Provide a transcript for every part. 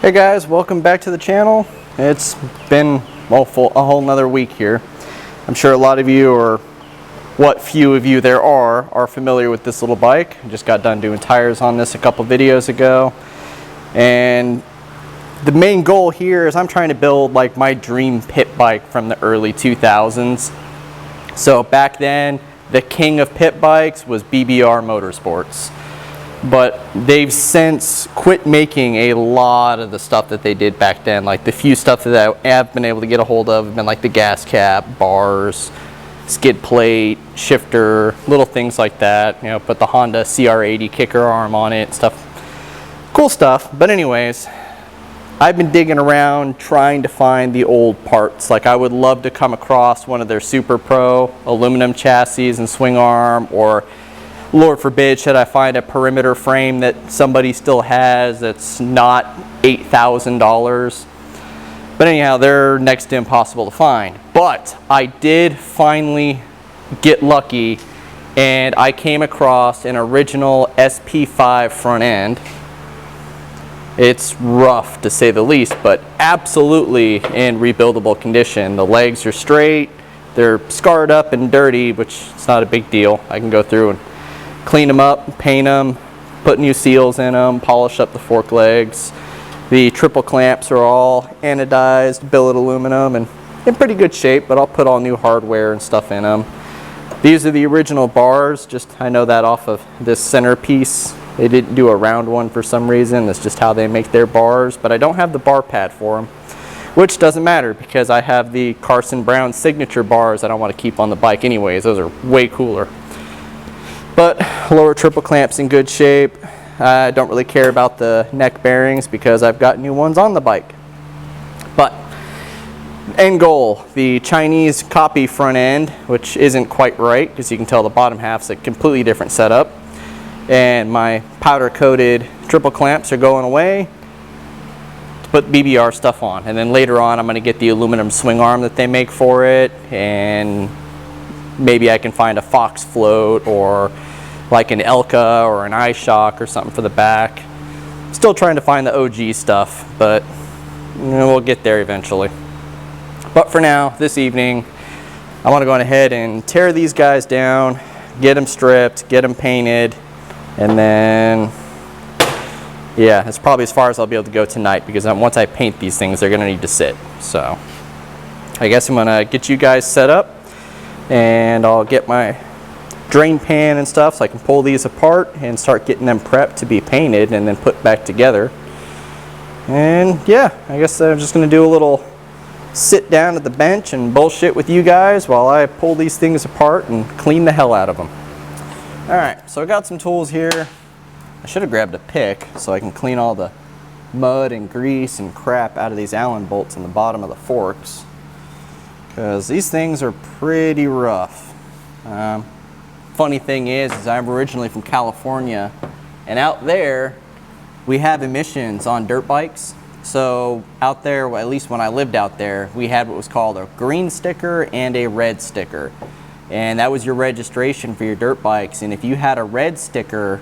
Hey guys, welcome back to the channel. It's been a whole nother week here. I'm sure a lot of you, or what few of you there are familiar with this little bike. I just got done doing tires on this a couple videos ago. And the main goal here is I'm trying to build like my dream pit bike from the early 2000s. So back then, the king of pit bikes was BBR Motorsports. But they've since quit making a lot of the stuff that they did back then. Like the few stuff that I have been able to get a hold of have been like the gas cap, bars, skid plate, shifter, little things like that. You know, put the Honda CR80 kicker arm on it, stuff. Cool stuff. But anyways, I've been digging around trying to find the old parts. Like I would love to come across one of their Super Pro aluminum chassis and swing arm, or Lord forbid, should I find a perimeter frame that somebody still has that's not $8,000. But anyhow, they're next to impossible to find. But I did finally get lucky, and I came across an original sp5 front end. It's rough to say the least, but absolutely in rebuildable condition. The legs are straight, they're scarred up and dirty, which is not a big deal. I can go through and clean them up, paint them, put new seals in them, polish up the fork legs. The triple clamps are all anodized billet aluminum and in pretty good shape, but I'll put all new hardware and stuff in them. These are the original bars. Just I know that off of this centerpiece. They didn't do a round one for some reason. That's just how they make their bars, but I don't have the bar pad for them, which doesn't matter because I have the Carson Brown signature bars that I want to keep on the bike anyways. Those are way cooler. But lower triple clamps in good shape. I don't really care about the neck bearings because I've got new ones on the bike. But end goal, the Chinese copy front end, which isn't quite right because you can tell the bottom half's a completely different setup. And my powder coated triple clamps are going away to put BBR stuff on. And then later on I'm going to get the aluminum swing arm that they make for it, and maybe I can find a Fox float or like an Elka or an iShock or something for the back. Still trying to find the OG stuff, but you know, we'll get there eventually. But for now, this evening, I want to go ahead and tear these guys down, get them stripped, get them painted, and then, yeah, that's probably as far as I'll be able to go tonight because once I paint these things, they're going to need to sit. So I guess I'm going to get you guys set up, and I'll get my drain pan and stuff so I can pull these apart and start getting them prepped to be painted and then put back together. And yeah, I guess I'm just going to do a little sit down at the bench and bullshit with you guys while I pull these things apart and clean the hell out of them. Alright, so I got some tools here. I should have grabbed a pick so I can clean all the mud and grease and crap out of these Allen bolts in the bottom of the forks, because these things are pretty rough. Funny thing is I'm originally from California, and out there we have emissions on dirt bikes. So out there, well, at least when I lived out there, we had what was called a green sticker and a red sticker, and that was your registration for your dirt bikes. And if you had a red sticker,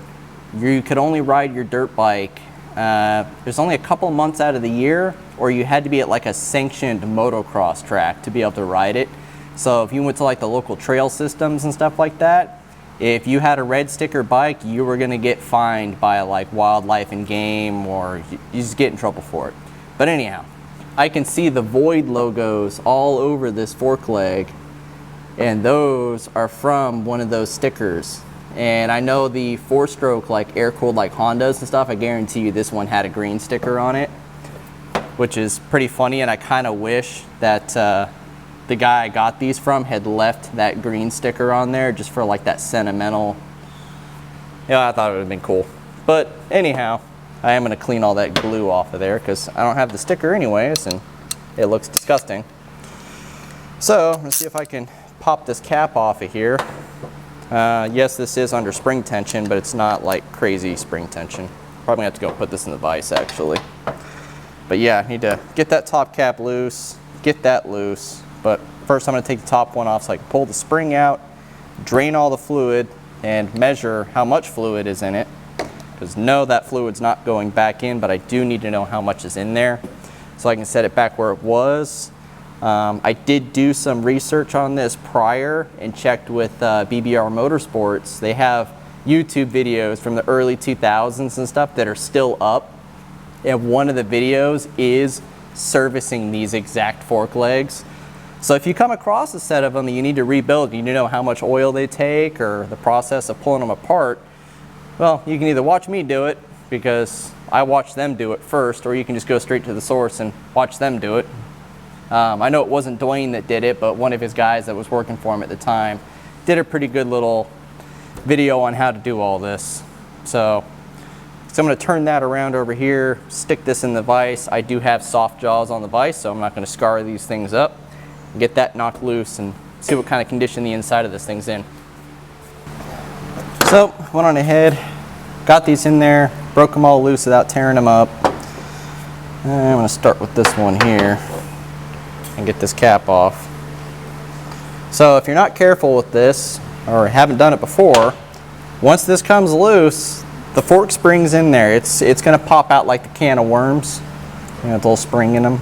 you could only ride your dirt bike there's only a couple months out of the year, or you had to be at like a sanctioned motocross track to be able to ride it. So if you went to like the local trail systems and stuff like that, if you had a red sticker bike, you were going to get fined by like Wildlife and Game, or you just get in trouble for it. But anyhow, I can see the Void logos all over this fork leg, and those are from one of those stickers. And I know the 4-stroke like air-cooled like Hondas and stuff, I guarantee you this one had a green sticker on it, which is pretty funny. And I kind of wish that the guy I got these from had left that green sticker on there just for like that sentimental. Yeah, I thought it would have been cool. But anyhow, I am going to clean all that glue off of there because I don't have the sticker anyways and it looks disgusting. So let's see if I can pop this cap off of here. Yes, this is under spring tension, but it's not like crazy spring tension. Probably have to go put this in the vise actually. But yeah, I need to get that top cap loose, get that loose. But first I'm going to take the top one off so I can pull the spring out, drain all the fluid, and measure how much fluid is in it. Because no, that fluid's not going back in, but I do need to know how much is in there so I can set it back where it was. I did do some research on this prior and checked with BBR Motorsports. They have YouTube videos from the early 2000s and stuff that are still up. And one of the videos is servicing these exact fork legs. So if you come across a set of them that you need to rebuild, you need to know how much oil they take or the process of pulling them apart, well, you can either watch me do it because I watched them do it first, or you can just go straight to the source and watch them do it. I know it wasn't Dwayne that did it, but one of his guys that was working for him at the time did a pretty good little video on how to do all this. So I'm going to turn that around over here, stick this in the vise. I do have soft jaws on the vise, so I'm not going to scar these things up. Get that knocked loose and see what kind of condition the inside of this thing's in. So went on ahead, got these in there, broke them all loose without tearing them up. And I'm going to start with this one here and get this cap off. So if you're not careful with this or haven't done it before, once this comes loose, the fork spring's in there. It's going to pop out like the can of worms. You know, with a little spring in them.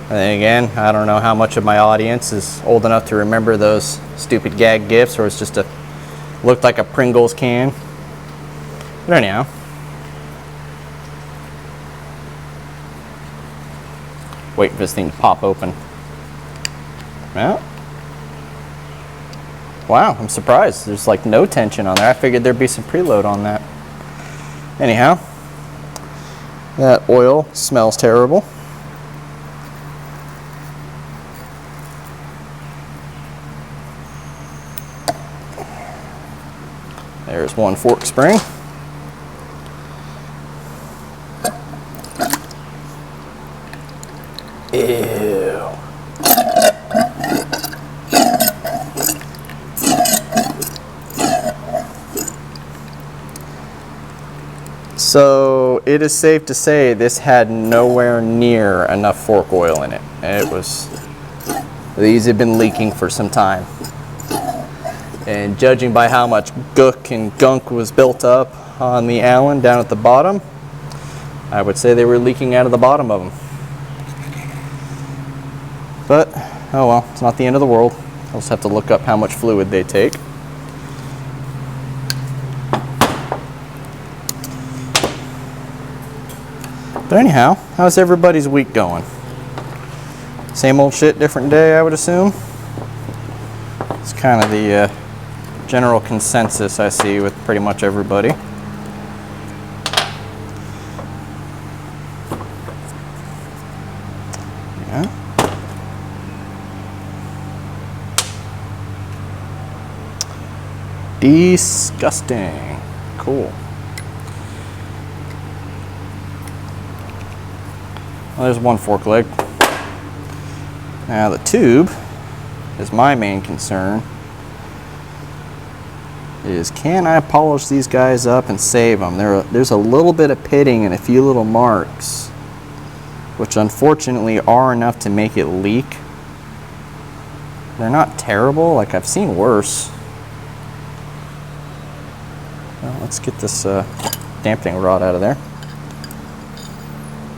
And then again, I don't know how much of my audience is old enough to remember those stupid gag gifts, or it's just looked like a Pringles can. But anyhow. Wait for this thing to pop open. Well, wow, I'm surprised. There's like no tension on there. I figured there'd be some preload on that. Anyhow, that oil smells terrible. There's one fork spring. Ew. So it is safe to say this had nowhere near enough fork oil in it. These have been leaking for some time. And judging by how much gook and gunk was built up on the Allen down at the bottom, I would say they were leaking out of the bottom of them. But, oh well, it's not the end of the world. I'll just have to look up how much fluid they take. But anyhow, how's everybody's week going? Same old shit, different day, I would assume. It's kind of the general consensus I see with pretty much everybody. Yeah. Disgusting. Cool. Well, there's one fork leg. Now the tube is my main concern. Is can I polish these guys up and save them? There's a little bit of pitting and a few little marks, which unfortunately are enough to make it leak. They're not terrible, like I've seen worse. Well, let's get this damping rod out of there.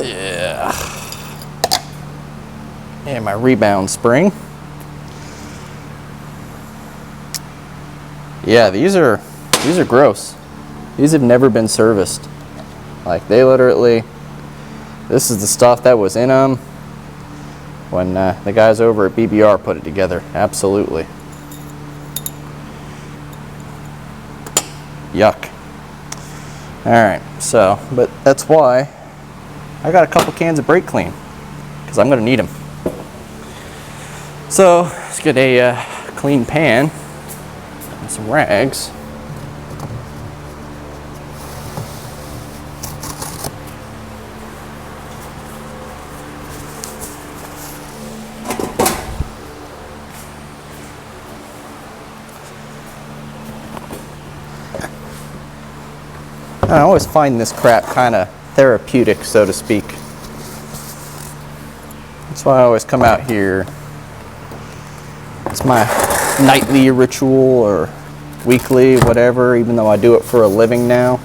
Yeah. And my rebound spring. Yeah, these are gross. These have never been serviced. Like they literally, this is the stuff that was in them when the guys over at BBR put it together. Absolutely. Yuck. All right, so, but that's why I got a couple cans of brake clean, because I'm gonna need them. So let's get a clean pan and some rags. I always find this crap kind of therapeutic, so to speak. That's why I always come out here. It's my nightly ritual or weekly, whatever, even though I do it for a living now.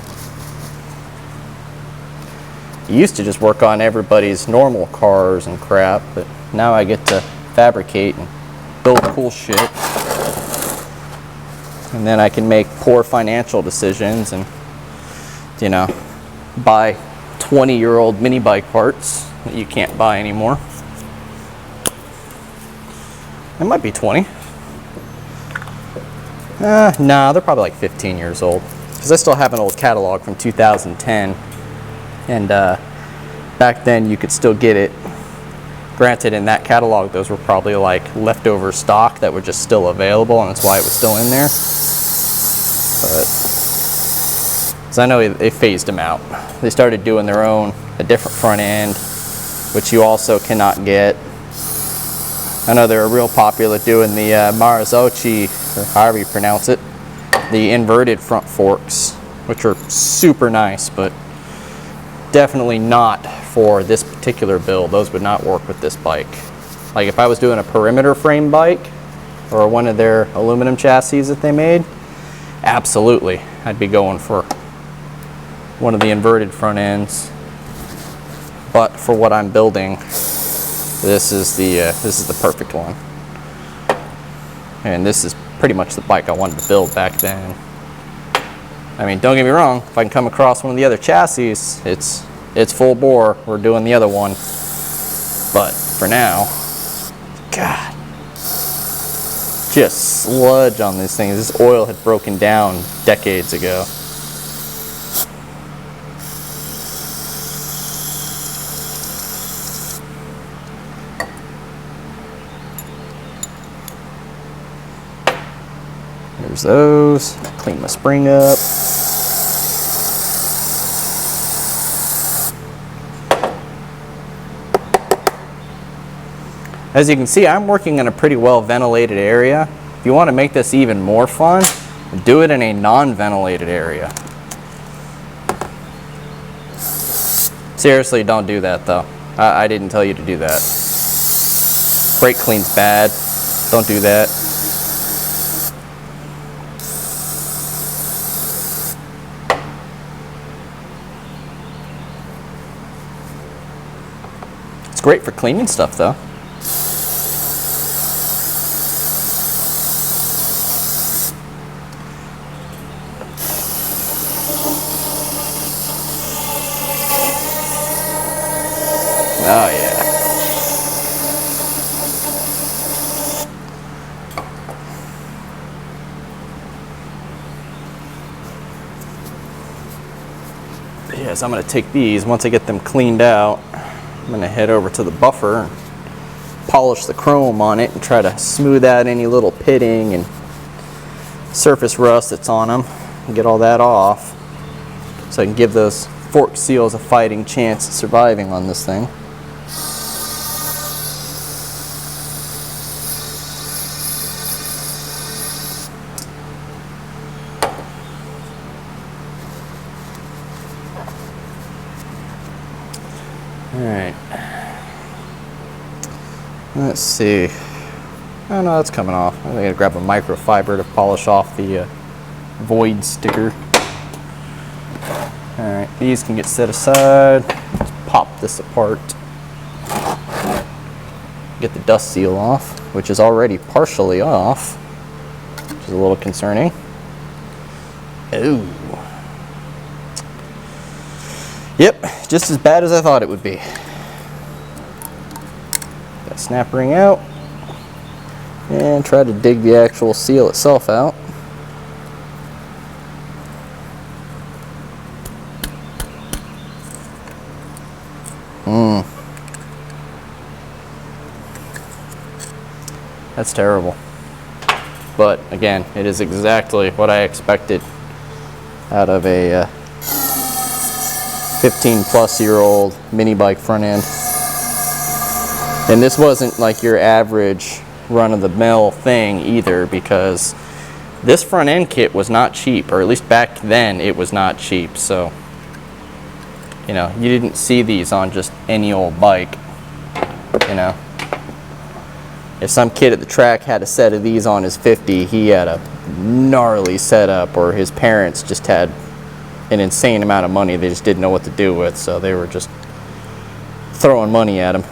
I used to just work on everybody's normal cars and crap, but now I get to fabricate and build cool shit. And then I can make poor financial decisions and, you know, buy 20-year-old mini bike parts that you can't buy anymore. It might be 20. Nah, they're probably like 15 years old. Because I still have an old catalog from 2010. And back then you could still get it. Granted, in that catalog, those were probably like leftover stock that were just still available, and that's why it was still in there. But, because I know they phased them out. They started doing their own, a different front end, which you also cannot get. I know they're real popular doing the Marzocchi, or however you pronounce it, the inverted front forks, which are super nice, but definitely not for this particular build. Those would not work with this bike. Like if I was doing a perimeter frame bike or one of their aluminum chassis that they made, absolutely I'd be going for one of the inverted front ends. But for what I'm building, this is the perfect one. And this is pretty much the bike I wanted to build back then. I mean, don't get me wrong, if I can come across one of the other chassis, it's full bore. We're doing the other one. But for now, God, just sludge on these things. This oil had broken down decades ago. There's those. Clean my spring up. As you can see, I'm working in a pretty well ventilated area. If you want to make this even more fun, do it in a non-ventilated area. Seriously, don't do that though. I didn't tell you to do that. Brake clean's bad. Don't do that. It's great for cleaning stuff though. Oh yeah. Yes, I'm going to take these. Once I get them cleaned out, I'm going to head over to the buffer and polish the chrome on it and try to smooth out any little pitting and surface rust that's on them and get all that off so I can give those fork seals a fighting chance at surviving on this thing. Alright, let's see. Oh no, that's coming off. I gotta grab a microfiber to polish off the void sticker. Alright, these can get set aside. Let's pop this apart. Get the dust seal off, which is already partially off, which is a little concerning. Ooh. Yep, just as bad as I thought it would be. Got a snap ring out and try to dig the actual seal itself out. That's terrible. But again, it is exactly what I expected out of a 15-plus-year-old mini bike front end. And this wasn't like your average run-of-the-mill thing either, because this front end kit was not cheap, or at least back then it was not cheap. So, you know, you didn't see these on just any old bike, you know. If some kid at the track had a set of these on his 50, he had a gnarly setup, or his parents just had an insane amount of money they just didn't know what to do with, so they were just throwing money at him.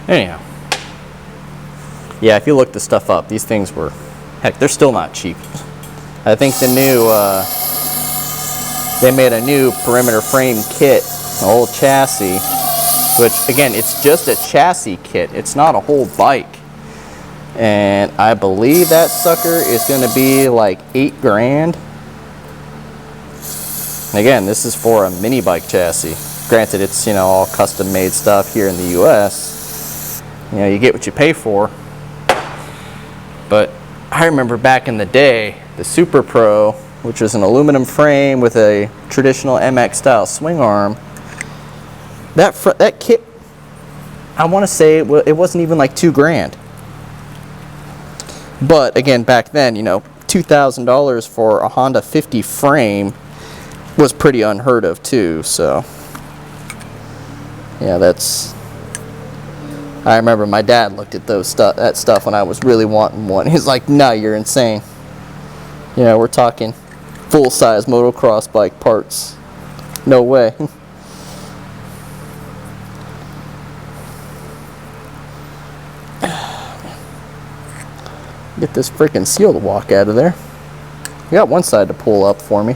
Anyhow, yeah, if you look this stuff up, these things were, heck, they're still not cheap. I think the new, they made a new perimeter frame kit, an old chassis, which again, it's just a chassis kit. It's not a whole bike. And I believe that sucker is going to be like $8 grand. And again, this is for a mini bike chassis. Granted, it's, you know, all custom made stuff here in the US. You know, you get what you pay for. But I remember back in the day, the Super Pro, which was an aluminum frame with a traditional MX style swing arm, that kit, I want to say it wasn't even like $2 grand. But again, back then, you know, $2,000 for a Honda 50 frame was pretty unheard of too. So yeah, I remember my dad looked at that stuff when I was really wanting one. He's like, "No, you're insane. You know, we're talking full-size motocross bike parts. No way." Get this freaking seal to walk out of there. You got one side to pull up for me.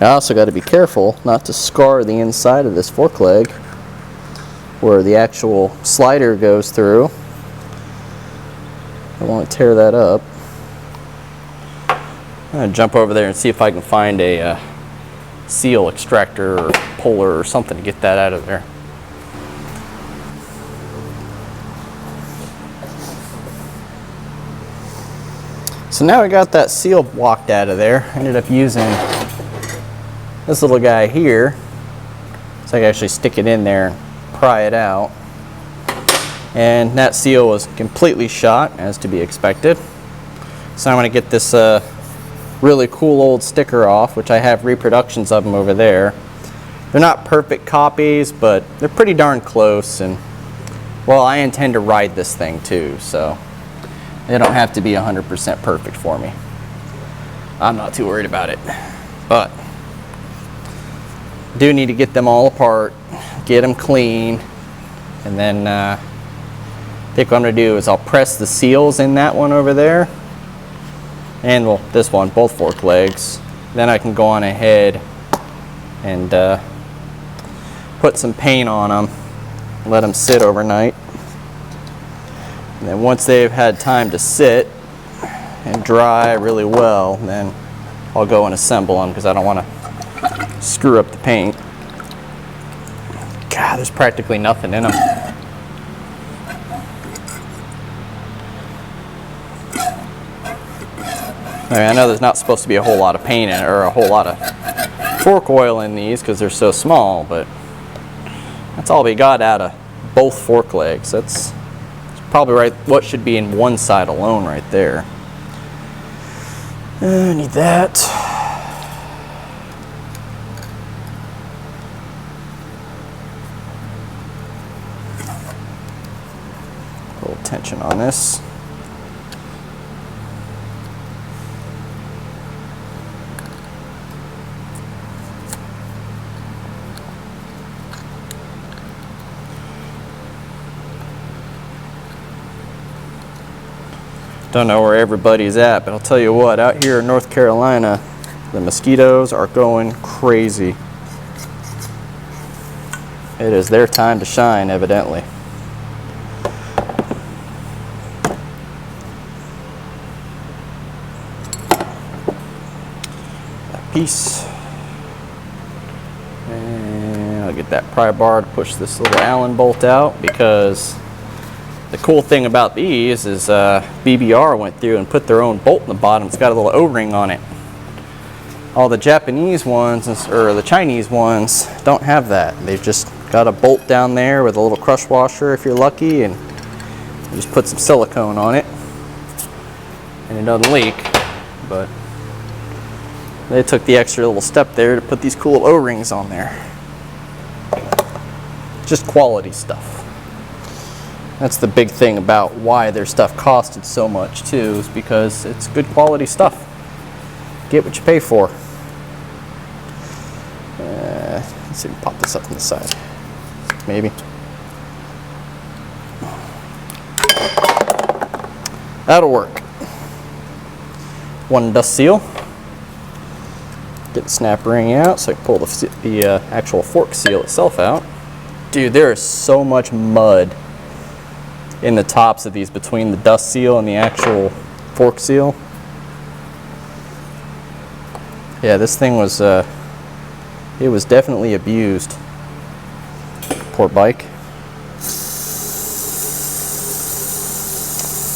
I also got to be careful not to scar the inside of this fork leg where the actual slider goes through. I want to tear that up. I'm going to jump over there and see if I can find a seal extractor or puller or something to get that out of there. So now we got that seal walked out of there. I ended up using this little guy here, so I can actually stick it in there and pry it out. And that seal was completely shot, as to be expected. So I'm going to get this really cool old sticker off, which I have reproductions of them over there. They're not perfect copies, but they're pretty darn close, and well, I intend to ride this thing too, so they don't have to be 100% perfect for me. I'm not too worried about it, but do need to get them all apart, get them clean, and then I think what I'm going to do is I'll press the seals in that one over there, and well, this one, both fork legs. Then I can go on ahead and put some paint on them, let them sit overnight. And then once they've had time to sit and dry really well, then I'll go and assemble them, because I don't want to screw up the paint. God, there's practically nothing in them. I mean, I know there's not supposed to be a whole lot of paint in it, or a whole lot of fork oil in these, because they're so small, but that's all we got out of both fork legs. That's probably right what should be in one side alone right there. I need that. A little tension on this. Don't know where everybody's at, but I'll tell you what, out here in North Carolina, the mosquitoes are going crazy. It is their time to shine, evidently. That piece. And I'll get that pry bar to push this little Allen bolt out, because the cool thing about these is BBR went through and put their own bolt in the bottom. It's got a little O-ring on it. All the Japanese ones, or the Chinese ones, don't have that. They've just got a bolt down there with a little crush washer if you're lucky, and you just put some silicone on it and it doesn't leak. But they took the extra little step there to put these cool O-rings on there. Just quality stuff. That's the big thing about why their stuff costed so much too, is because it's good quality stuff. Get what you pay for. Let's see, pop this up on the side. Maybe. That'll work. One dust seal. Get the snap ring out so I can pull the actual fork seal itself out. Dude, there is so much mud in the tops of these between the dust seal and the actual fork seal. Yeah, this thing was it was definitely abused. Poor bike.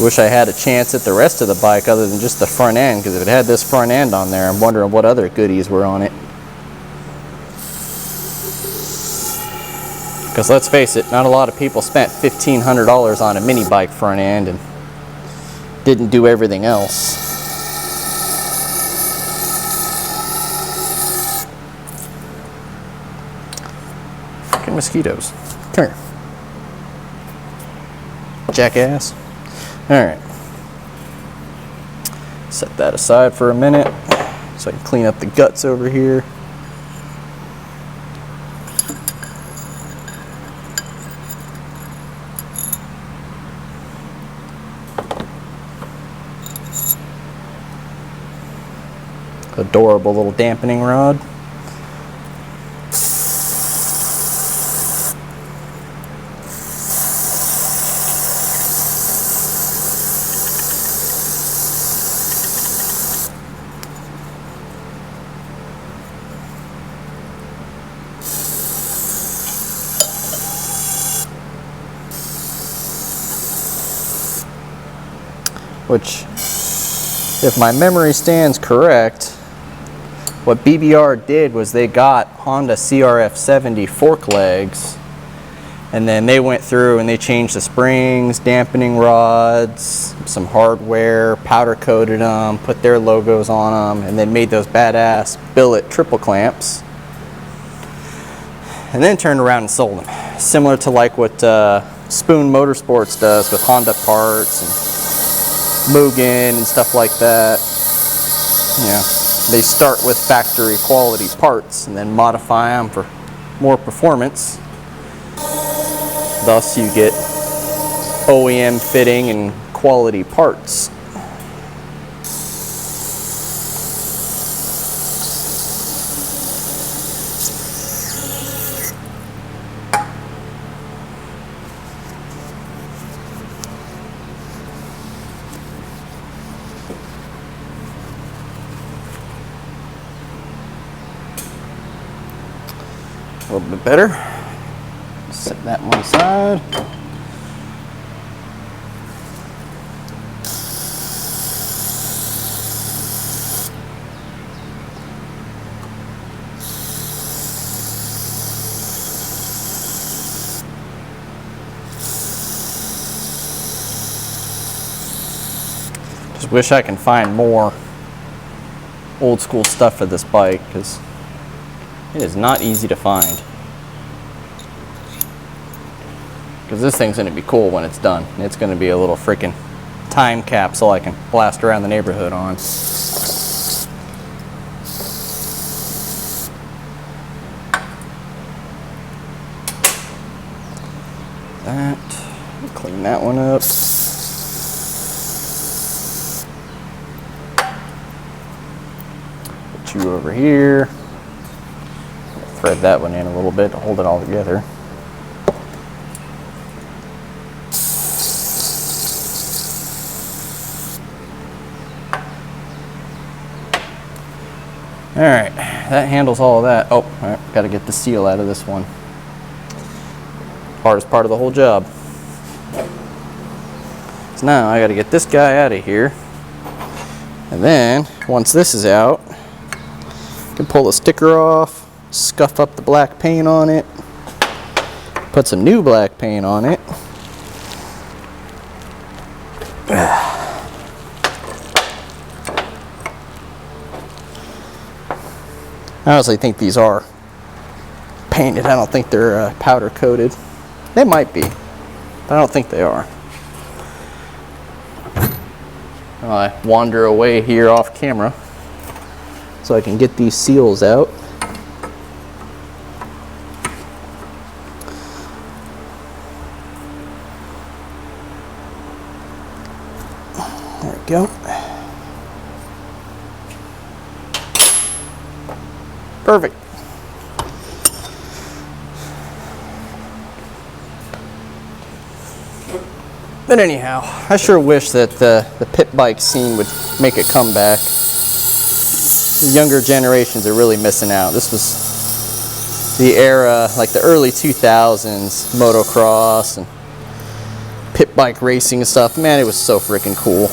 Wish I had a chance at the rest of the bike other than just the front end, because if it had this front end on there, I'm wondering what other goodies were on it. Because let's face it, not a lot of people spent $1,500 on a mini bike front end and didn't do everything else. Fucking mosquitoes. Come here. Jackass. Alright. Set that aside for a minute so I can clean up the guts over here. Adorable little dampening rod. Which, if my memory stands correct, what BBR did was they got Honda CRF 70 fork legs, and then they went through and they changed the springs, dampening rods, some hardware, powder coated them, put their logos on them, and then made those badass billet triple clamps, and then turned around and sold them. Similar to like what Spoon Motorsports does with Honda parts and Mugen and stuff like that. Yeah. They start with factory quality parts and then modify them for more performance. Thus you get OEM fitting and quality parts. A little bit better. Set that one aside. Just wish I can find more old school stuff for this bike, because it is not easy to find. Because this thing's going to be cool when it's done. It's going to be a little freaking time capsule I can blast around the neighborhood on. That, clean that one up. Put you over here. Thread that one in a little bit to hold it all together. Alright, that handles all of that. Oh, alright, gotta get the seal out of this one. Hardest part of the whole job. So now I gotta get this guy out of here. And then, once this is out, I can pull the sticker off, scuff up the black paint on it, put some new black paint on it. I honestly think these are painted. I don't think they're powder coated. They might be, but I don't think they are. I wander away here off camera so I can get these seals out. There we go. Perfect. But anyhow, I sure wish that the pit bike scene would make a comeback. The younger generations are really missing out. This was the era, like the early 2000s, motocross and pit bike racing and stuff. Man, it was so freaking cool.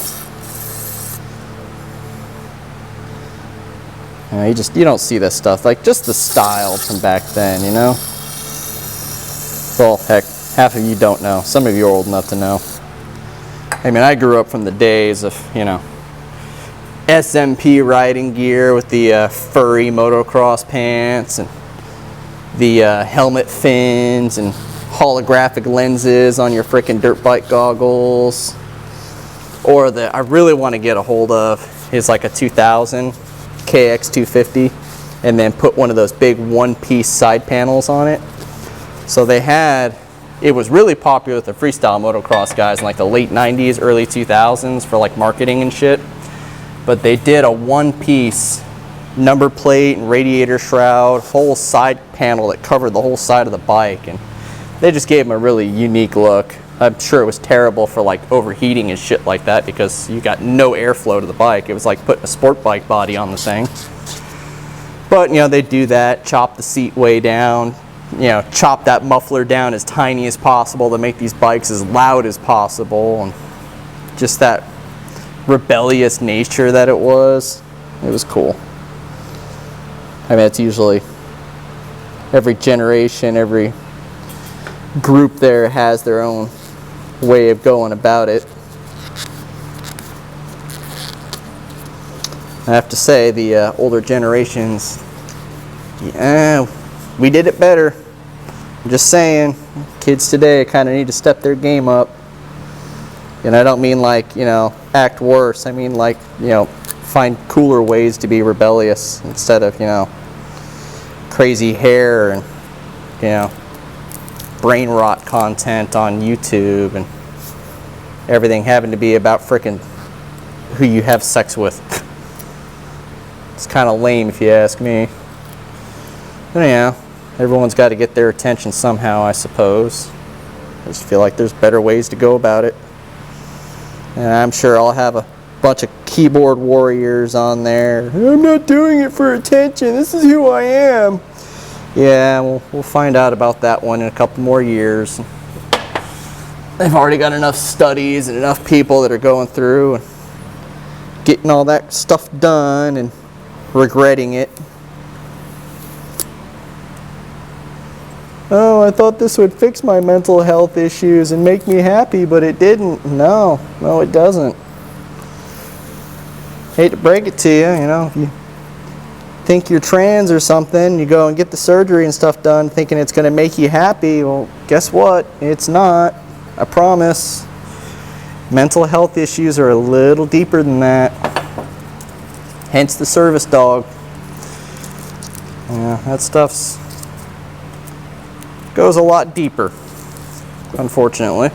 You know, you don't see this stuff, like just the style from back then, you know? Well, heck, half of you don't know. Some of you are old enough to know. I mean, I grew up from the days of, you know, SMP riding gear with the furry motocross pants and the helmet fins and holographic lenses on your frickin' dirt bike goggles. Or I really want to get a hold of is like a 2000 KX250 and then put one of those big one-piece side panels on it. So it was really popular with the freestyle motocross guys in like the late 90s, early 2000s for like marketing and shit. But they did a one-piece number plate and radiator shroud, whole side panel that covered the whole side of the bike, and they just gave them a really unique look. I'm sure it was terrible for like overheating and shit like that because you got no airflow to the bike. It was like putting a sport bike body on the thing. But you know, they do that, chop the seat way down, you know, chop that muffler down as tiny as possible to make these bikes as loud as possible, and just that rebellious nature that it was cool. I mean, it's usually every generation, every group there has their own way of going about it. I have to say, the older generations, yeah, we did it better. I'm just saying, kids today kind of need to step their game up. And I don't mean like, you know, act worse. I mean like, you know, find cooler ways to be rebellious instead of, you know, crazy hair and, you know, brain rot content on YouTube and everything having to be about frickin' who you have sex with. It's kind of lame if you ask me. But anyhow, everyone's got to get their attention somehow, I suppose. I just feel like there's better ways to go about it. And I'm sure I'll have a bunch of keyboard warriors on there. I'm not doing it for attention. This is who I am. Yeah, we'll find out about that one in a couple more years. They've already got enough studies and enough people that are going through and getting all that stuff done and regretting it. Oh, I thought this would fix my mental health issues and make me happy, but it didn't. No, it doesn't. Hate to break it to you, you know, if you think you're trans or something, you go and get the surgery and stuff done thinking it's going to make you happy. Well, guess what? It's not. I promise. Mental health issues are a little deeper than that. Hence the service dog. Yeah, that stuff's goes a lot deeper, unfortunately.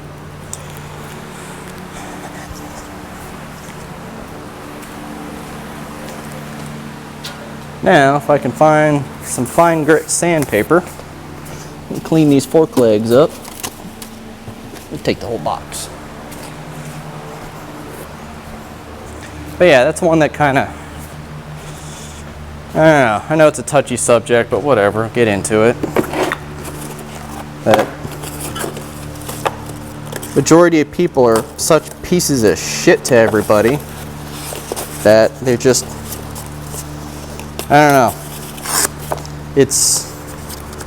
Now, if I can find some fine grit sandpaper and clean these fork legs up, we'll take the whole box. But yeah, that's one that kind of, I don't know, I know it's a touchy subject, but whatever, get into it. That majority of people are such pieces of shit to everybody that they're just, I don't know, it's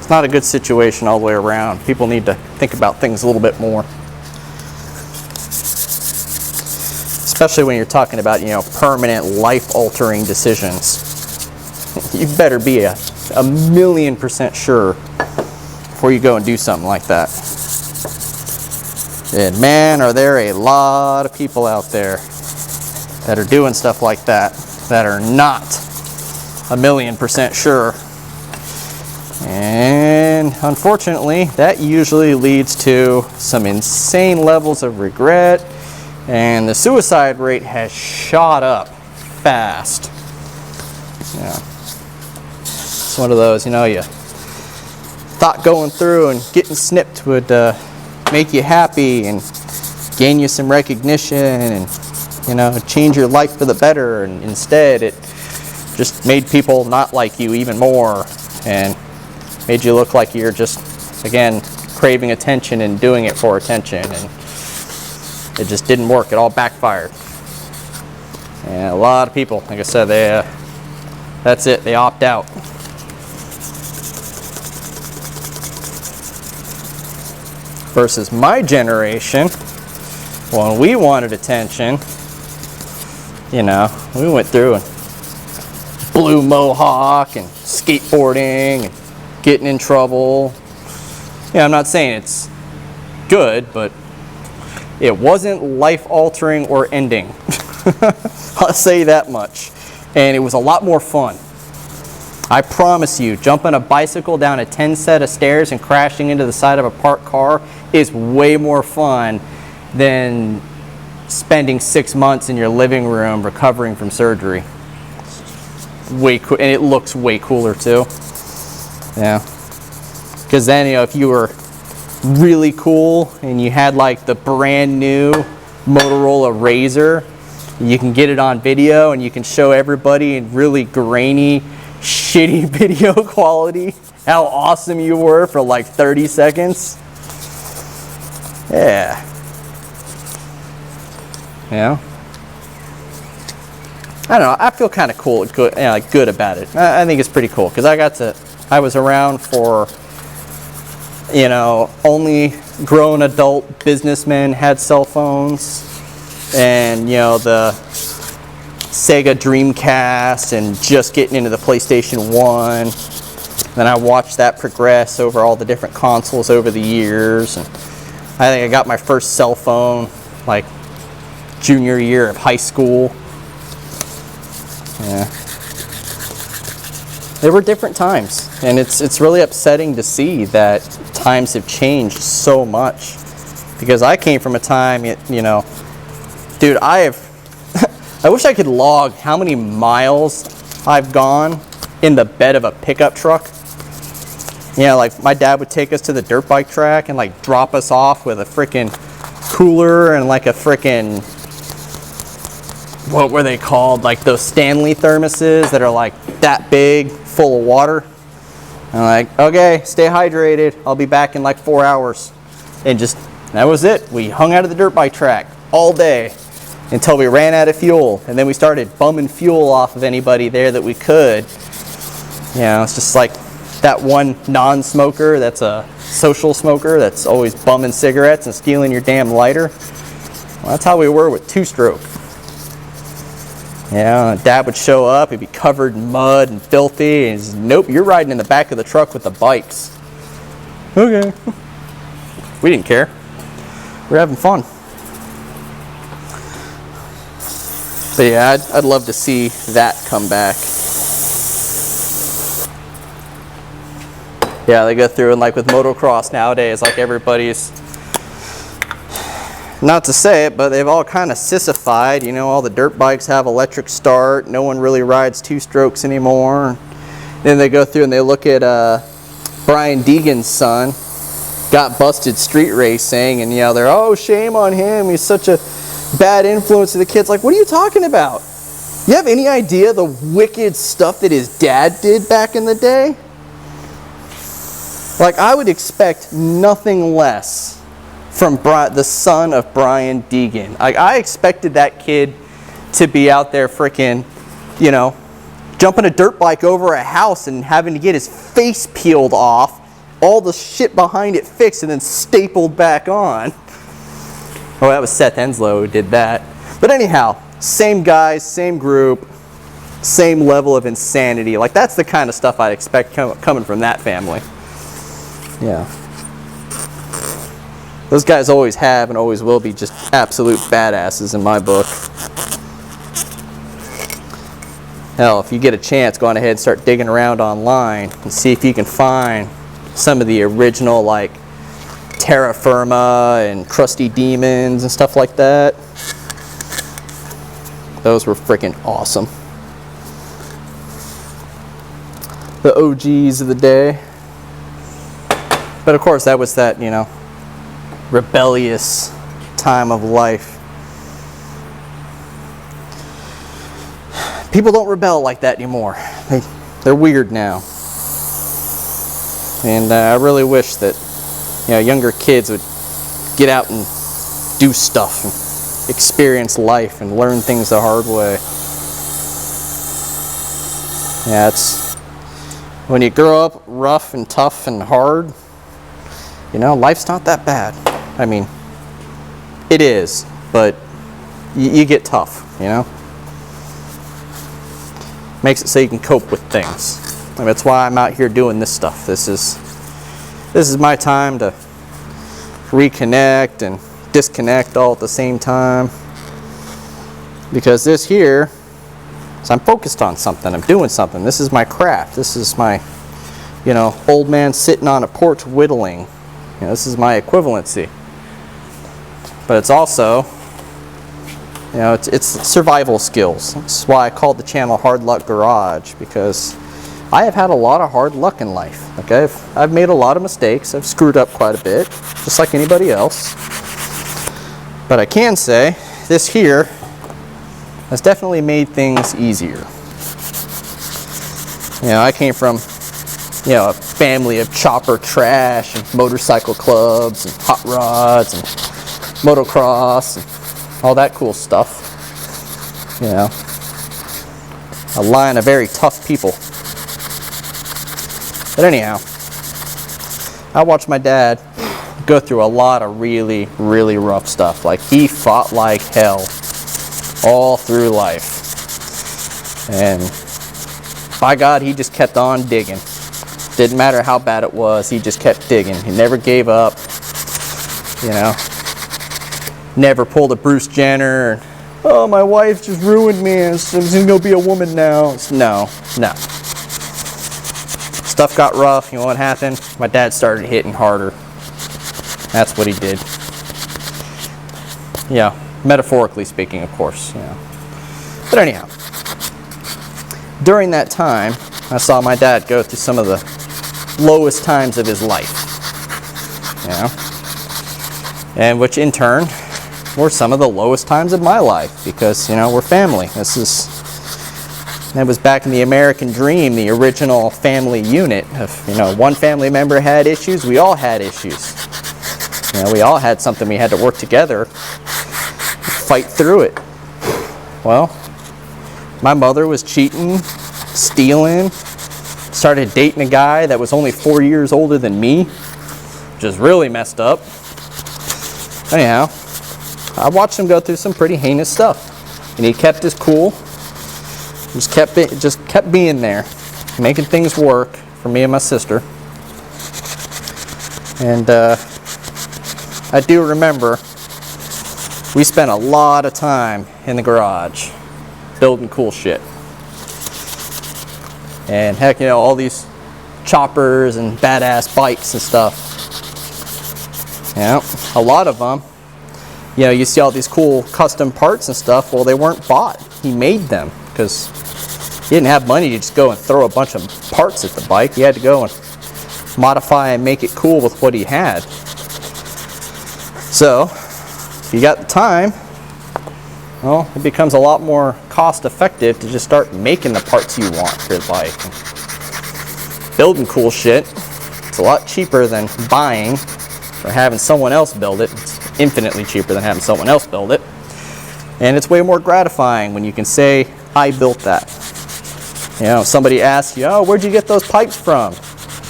not a good situation all the way around. People need to think about things a little bit more, especially when you're talking about, you know, permanent life-altering decisions. You better be a million% sure before you go and do something like that. And man, are there a lot of people out there that are doing stuff like that are not a million% sure. And unfortunately, that usually leads to some insane levels of regret, and the suicide rate has shot up fast. Yeah. It's one of those, you know, you thought going through and getting snipped would make you happy and gain you some recognition and, you know, change your life for the better, and instead it just made people not like you even more and made you look like you're just, again, craving attention and doing it for attention, and it just didn't work. It all backfired. And a lot of people, like I said, they that's it, they opt out. Versus my generation, when we wanted attention, you know, we went through and blue mohawk and skateboarding and getting in trouble. Yeah, I'm not saying it's good, but it wasn't life-altering or ending. I'll say that much. And it was a lot more fun. I promise you, jumping a bicycle down a 10 set of stairs and crashing into the side of a parked car is way more fun than spending 6 months in your living room recovering from surgery. Way cool, and it looks way cooler too. Yeah, because then, you know, if you were really cool and you had like the brand new Motorola Razr, you can get it on video and you can show everybody in really grainy, shitty video quality how awesome you were for like 30 seconds. Yeah. Yeah. I don't know, I feel kind of cool, good, you know, like good about it. I think it's pretty cool because I was around for, you know, only grown adult businessmen had cell phones, and, you know, the Sega Dreamcast and just getting into the PlayStation 1. Then I watched that progress over all the different consoles over the years, and I think I got my first cell phone like junior year of high school. Yeah. There were different times, and it's really upsetting to see that times have changed so much, because I came from a time, you know, dude, I wish I could log how many miles I've gone in the bed of a pickup truck. You know, like my dad would take us to the dirt bike track and like drop us off with a freaking cooler and like a freaking, what were they called? Like those Stanley thermoses that are like that big, full of water. I'm like, okay, stay hydrated. I'll be back in like 4 hours. And just, that was it. We hung out at the dirt bike track all day until we ran out of fuel. And then we started bumming fuel off of anybody there that we could. You know, it's just like that one non-smoker that's a social smoker that's always bumming cigarettes and stealing your damn lighter. Well, that's how we were with two-stroke. Yeah, Dad would show up, he'd be covered in mud and filthy, and he's, nope, you're riding in the back of the truck with the bikes. Okay. We didn't care. We're having fun. But yeah, I'd love to see that come back. Yeah, they go through, and like with motocross nowadays, like everybody's, not to say it, but they've all kind of sissified. You know, all the dirt bikes have electric start. No one really rides two-strokes anymore. Then they go through and they look at Brian Deegan's son. Got busted street racing, and, you know, they're, oh, shame on him. He's such a bad influence to the kids. Like, what are you talking about? You have any idea the wicked stuff that his dad did back in the day? Like, I would expect nothing less from the son of Brian Deegan. I expected that kid to be out there freaking, you know, jumping a dirt bike over a house and having to get his face peeled off, all the shit behind it fixed and then stapled back on. Oh, that was Seth Henslow who did that. But anyhow, same guys, same group, same level of insanity. Like, that's the kind of stuff I'd expect coming from that family. Yeah. Those guys always have and always will be just absolute badasses in my book. Hell, if you get a chance, go on ahead and start digging around online and see if you can find some of the original, like, Terra Firma and Krusty Demons and stuff like that. Those were freaking awesome. The OGs of the day. But of course, that was that, you know, rebellious time of life. People don't rebel like that anymore. They're weird now. And I really wish that, you know, younger kids would get out and do stuff and experience life and learn things the hard way. Yeah, it's when you grow up rough and tough and hard, you know, life's not that bad. I mean, it is, but you get tough, you know. Makes it so you can cope with things. And that's why I'm out here doing this stuff. This is my time to reconnect and disconnect all at the same time. Because this here, so I'm focused on something. I'm doing something. This is my craft. This is my, you know, old man sitting on a porch whittling. You know, this is my equivalency. But it's also, you know, it's survival skills. That's why I called the channel Hard Luck Garage, because I have had a lot of hard luck in life. Okay, I've made a lot of mistakes. I've screwed up quite a bit, just like anybody else. But I can say this here has definitely made things easier. You know, I came from, you know, a family of chopper trash and motorcycle clubs and hot rods and motocross and all that cool stuff. You know, a line of very tough people. But anyhow, I watched my dad go through a lot of really, really rough stuff. Like, he fought like hell all through life. And by God, he just kept on digging. Didn't matter how bad it was, he just kept digging. He never gave up, you know. Never pulled a Bruce Jenner. And, oh, my wife just ruined me. I'm just going to be a woman now. No. Stuff got rough. You know what happened? My dad started hitting harder. That's what he did. Yeah, metaphorically speaking, of course. You know. But anyhow, during that time, I saw my dad go through some of the lowest times of his life. You know? And which in turn were some of the lowest times of my life, because, you know, we're family. That was back in the American dream, the original family unit. If, you know, one family member had issues, we all had issues. You know, we all had something we had to work together, fight through it. Well, my mother was cheating, stealing, started dating a guy that was only 4 years older than me, which is really messed up. Anyhow, I watched him go through some pretty heinous stuff, and he kept his cool. Just kept being there, making things work for me and my sister. And I do remember we spent a lot of time in the garage building cool shit. And heck, you know, all these choppers and badass bikes and stuff. You know, a lot of them, you know, you see all these cool custom parts and stuff. Well, they weren't bought. He made them, because he didn't have money to just go and throw a bunch of parts at the bike. He had to go and modify and make it cool with what he had. So, if you got the time, well, it becomes a lot more cost effective to just start making the parts you want for your bike. Building cool shit, it's a lot cheaper than buying or having someone else build it. It's infinitely cheaper than having someone else build it. And it's way more gratifying when you can say, I built that. You know, somebody asks you, oh, where'd you get those pipes from?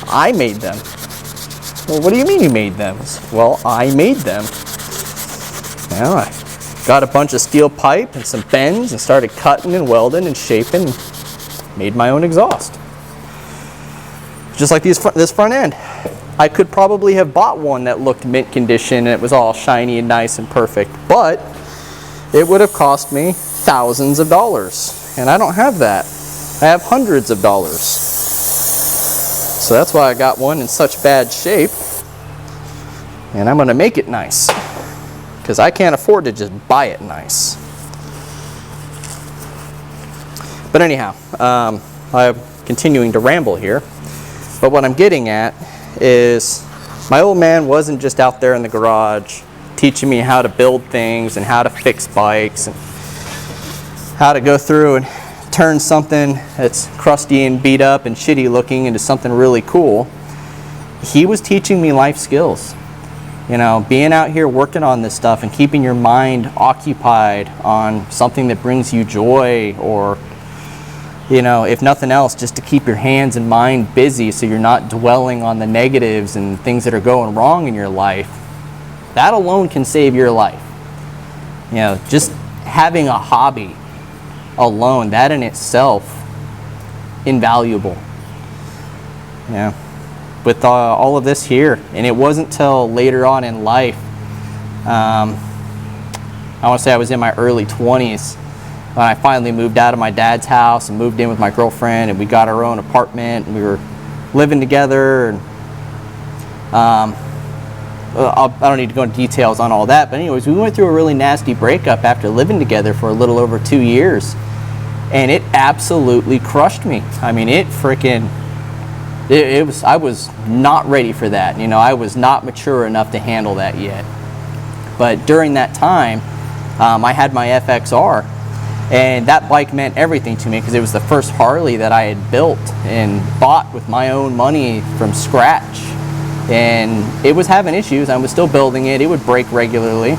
I made them. Well, what do you mean you made them? Well, I made them. You know, I got a bunch of steel pipe and some bends and started cutting and welding and shaping. made my own exhaust. Just like this front end. I could probably have bought one that looked mint condition and it was all shiny and nice and perfect, but it would have cost me thousands of dollars. And I don't have that. I have hundreds of dollars. So that's why I got one in such bad shape. And I'm gonna make it nice, because I can't afford to just buy it nice. But anyhow, I'm continuing to ramble here. But what I'm getting at is my old man wasn't just out there in the garage teaching me how to build things and how to fix bikes and how to go through and turn something that's crusty and beat up and shitty looking into something really cool. He was teaching me life skills. You know, being out here working on this stuff and keeping your mind occupied on something that brings you joy, or, you know, if nothing else, just to keep your hands and mind busy so you're not dwelling on the negatives and things that are going wrong in your life. That alone can save your life. You know, just having a hobby alone, that in itself, invaluable. Yeah. With all of this here, and it wasn't till later on in life, I want to say I was in my early 20s, when I finally moved out of my dad's house and moved in with my girlfriend, and we got our own apartment, and we were living together. And I don't need to go into details on all that, but anyways, we went through a really nasty breakup after living together for a little over 2 years, and it absolutely crushed me. I mean, it freaking... I was not ready for that. You know, I was not mature enough to handle that yet. But during that time, I had my FXR, and that bike meant everything to me because it was the first Harley that I had built and bought with my own money from scratch. And it was having issues. I was still building it. It would break regularly.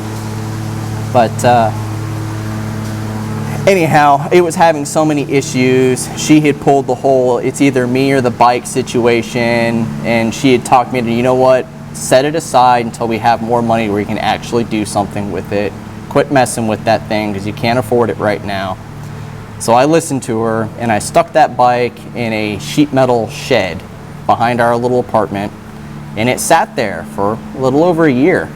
But anyhow, it was having so many issues. She had pulled the whole, it's either me or the bike situation, and she had talked me to, you know what, set it aside until we have more money where you can actually do something with it. Quit messing with that thing because you can't afford it right now. So I listened to her, and I stuck that bike in a sheet metal shed behind our little apartment, and it sat there for a little over a year.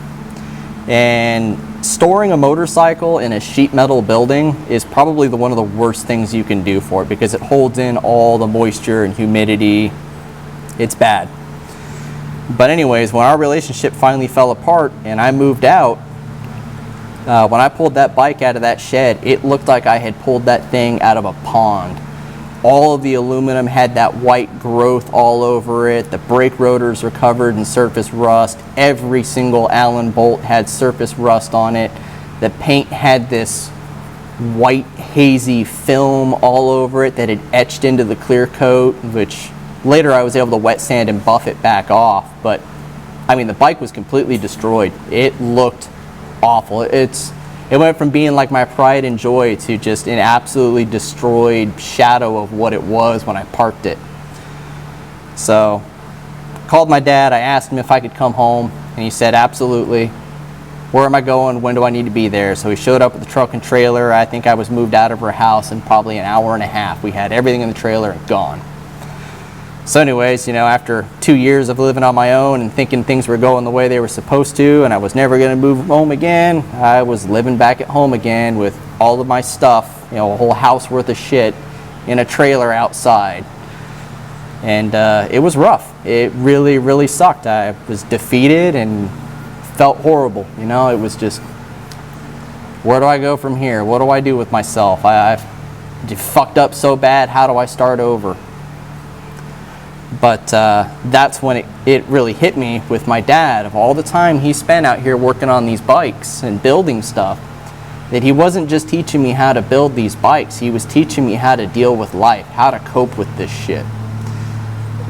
And storing a motorcycle in a sheet metal building is probably one of the worst things you can do for it, because it holds in all the moisture and humidity. It's bad. But anyways, when our relationship finally fell apart and I moved out, when I pulled that bike out of that shed, it looked like I had pulled that thing out of a pond. All of the aluminum had that white growth all over it. The brake rotors are covered in surface rust. Every single Allen bolt had surface rust on it. The paint had this white hazy film all over it that had etched into the clear coat, which later I was able to wet sand and buff it back off. But I mean, the bike was completely destroyed. It looked awful. It went from being like my pride and joy to just an absolutely destroyed shadow of what it was when I parked it. So called my dad. I asked him if I could come home, and he said absolutely. Where am I going? When do I need to be there? So he showed up with the truck and trailer. I think I was moved out of her house in probably an hour and a half. We had everything in the trailer and gone. So anyways, you know, after 2 years of living on my own and thinking things were going the way they were supposed to, and I was never going to move home again, I was living back at home again with all of my stuff, you know, a whole house worth of shit in a trailer outside. And it was rough. It really, really sucked. I was defeated and felt horrible. You know, it was just, where do I go from here? What do I do with myself? I've fucked up so bad. How do I start over? But that's when it really hit me with my dad, of all the time he spent out here working on these bikes and building stuff, that he wasn't just teaching me how to build these bikes, he was teaching me how to deal with life, how to cope with this shit.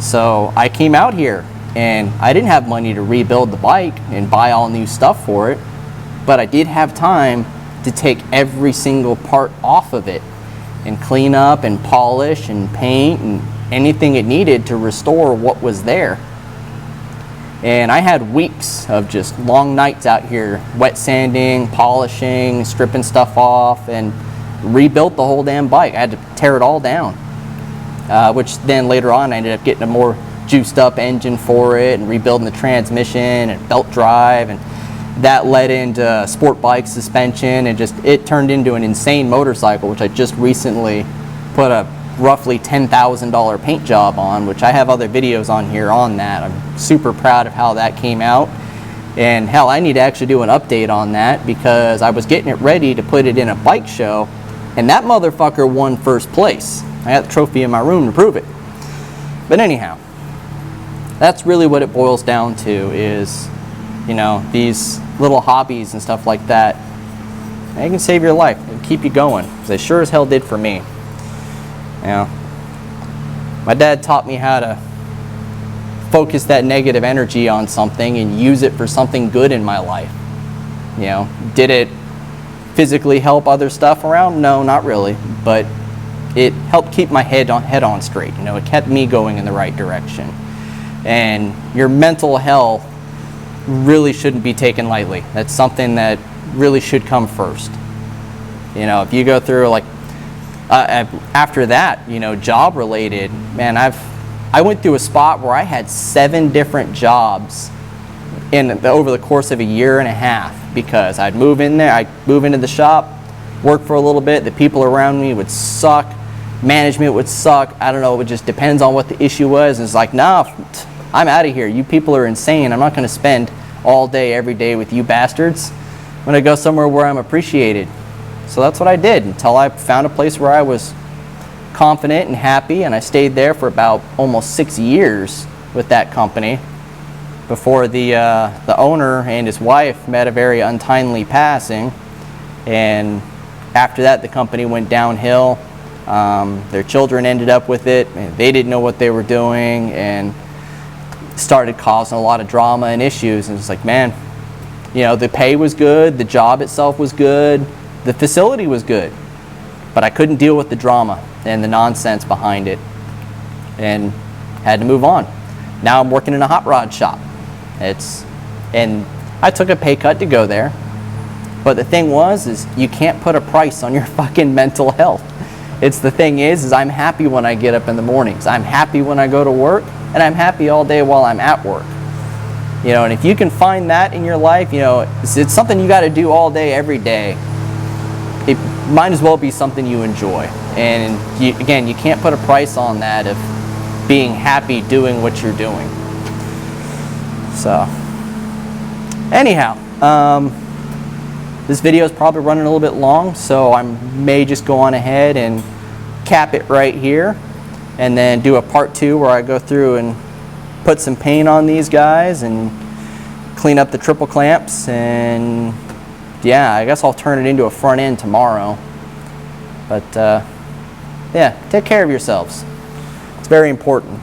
So I came out here, and I didn't have money to rebuild the bike and buy all new stuff for it, but I did have time to take every single part off of it and clean up and polish and paint and anything it needed to restore what was there. And I had weeks of just long nights out here wet sanding, polishing, stripping stuff off, and rebuilt the whole damn bike. I had to tear it all down. which then later on I ended up getting a more juiced up engine for it and rebuilding the transmission and belt drive, and that led into sport bike suspension, and just it turned into an insane motorcycle, which I just recently put a roughly $10,000 paint job on, which I have other videos on here on that. I'm super proud of how that came out. And hell, I need to actually do an update on that because I was getting it ready to put it in a bike show, and that motherfucker won first place. I got the trophy in my room to prove it. But anyhow, that's really what it boils down to is, you know, these little hobbies and stuff like that. They can save your life and keep you going, because they sure as hell did for me. You know, my dad taught me how to focus that negative energy on something and use it for something good in my life. You know, did it physically help other stuff around? No, not really, but it helped keep my head on straight. You know, it kept me going in the right direction. And your mental health really shouldn't be taken lightly. That's something that really should come first. You know, if you go through like after that, you know, job related, man, I went through a spot where I had 7 different jobs over the course of a year and a half, because I'd move in there, I'd move into the shop, work for a little bit, the people around me would suck, management would suck, I don't know, it just depends on what the issue was. And it's like, nah, I'm out of here, you people are insane, I'm not going to spend all day every day with you bastards. I'm going to go somewhere where I'm appreciated. So that's what I did until I found a place where I was confident and happy, and I stayed there for about almost 6 years with that company before the owner and his wife met a very untimely passing. And after that, the company went downhill. Their children ended up with it, and they didn't know what they were doing, and started causing a lot of drama and issues. And it's like, man, you know, the pay was good, the job itself was good, the facility was good, but I couldn't deal with the drama and the nonsense behind it, and had to move on. Now I'm working in a hot rod shop. And I took a pay cut to go there, but the thing is you can't put a price on your fucking mental health. It's the thing is I'm happy when I get up in the mornings. I'm happy when I go to work, and I'm happy all day while I'm at work. You know, and if you can find that in your life, you know, it's something you got to do all day, every day. It might as well be something you enjoy. And again, you can't put a price on that of being happy doing what you're doing. So, anyhow, this video is probably running a little bit long, so I may just go on ahead and cap it right here, and then do a part 2 where I go through and put some paint on these guys and clean up the triple clamps. And yeah, I guess I'll turn it into a front end tomorrow. But yeah, take care of yourselves. It's very important.